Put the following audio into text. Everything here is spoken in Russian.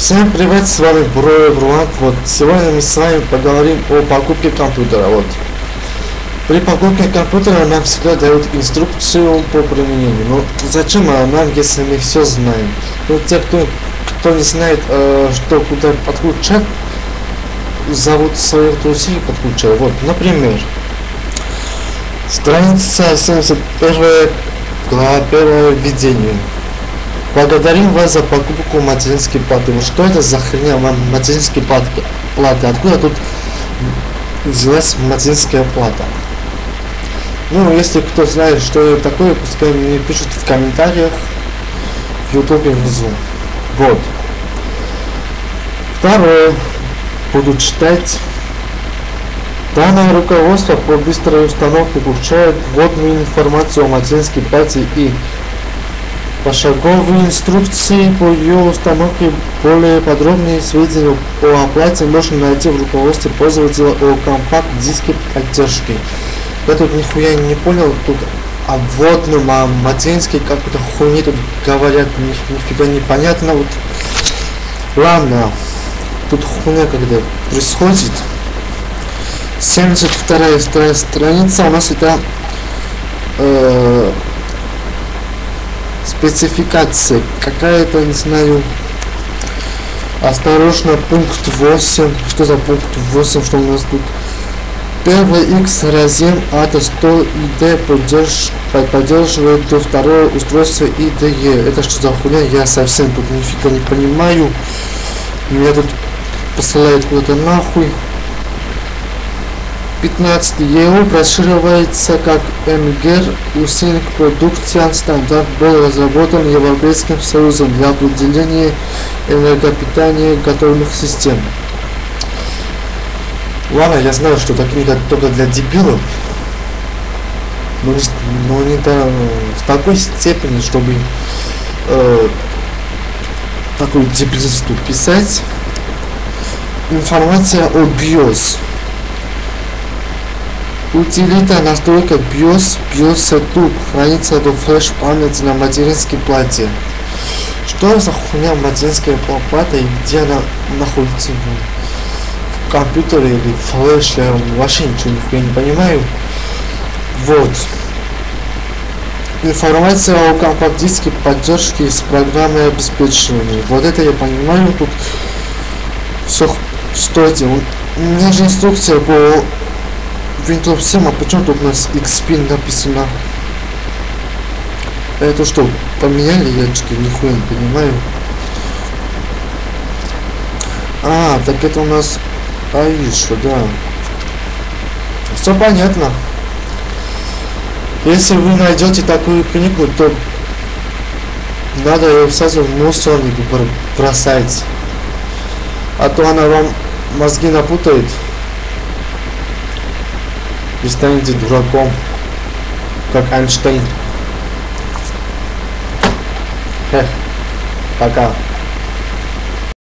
Всем привет, с вами Бруан. Вот сегодня мы с вами поговорим о покупке компьютера. Вот при покупке компьютера нам всегда дают инструкцию по применению. Но зачем нам, если мы все знаем? Ну, те, кто не знает, что куда подключать, зовут своих друзей и подключают. Вот, например, страница 71, глава 1, введение. Благодарим вас за покупку материнской платы. Вот что это за хрень материнские платы? Откуда тут взялась материнская плата? Ну, если кто знает, что это такое, пускай мне пишут в комментариях в YouTube внизу. Вот. Второе. Буду читать. Данное руководство по быстрой установке включает вводную информацию о материнской плате и пошаговые инструкции по ее установке. Более подробные сведения о оплате можно найти в руководстве пользователя о компакт-диске поддержки. Я тут нихуя не понял, тут о вводном, о материнской какой-то хуйне тут говорят, нифига непонятно. Вот. Ладно, тут хуйня когда происходит. 72-я страница у нас это спецификация какая-то, не знаю. Осторожно, пункт 8. Что за пункт 8? Что у нас тут? Первый X разъем ATA100 ID поддерживает до второго устройства IDE. Это что за хуйня? Я совсем тут нифига не понимаю. Меня тут посылают куда-то нахуй. 15. ЕУ расширяется как МГР. Усиленный продукцион стандарт был разработан Европейским Союзом для определения энергопитания готовых систем. Ладно, я знаю, что эта книга только для дебилов, но не в такой степени, чтобы такую дебилисту писать. Информация о BIOS. Утилита настройка BIOS. BIOS тут хранится до флеш-памяти на материнской плате. Что за хуйня материнская плата и где она находится? В компьютере или флеш? Я вообще ничего не понимаю. Вот. Информация о компакт-диске поддержки с программой обеспечивания. Вот это я понимаю. Тут все. Стойте. У меня же инструкция по Windows 7, а почему тут у нас XP написано? Это что, поменяли? Я что-то нихуя не понимаю. А, так это у нас Аиша, да. Все понятно. Если вы найдете такую книгу, то надо ее сразу в мусорник бросать. А то она вам мозги напутает. И станете дураком, как Эйнштейн. Пока.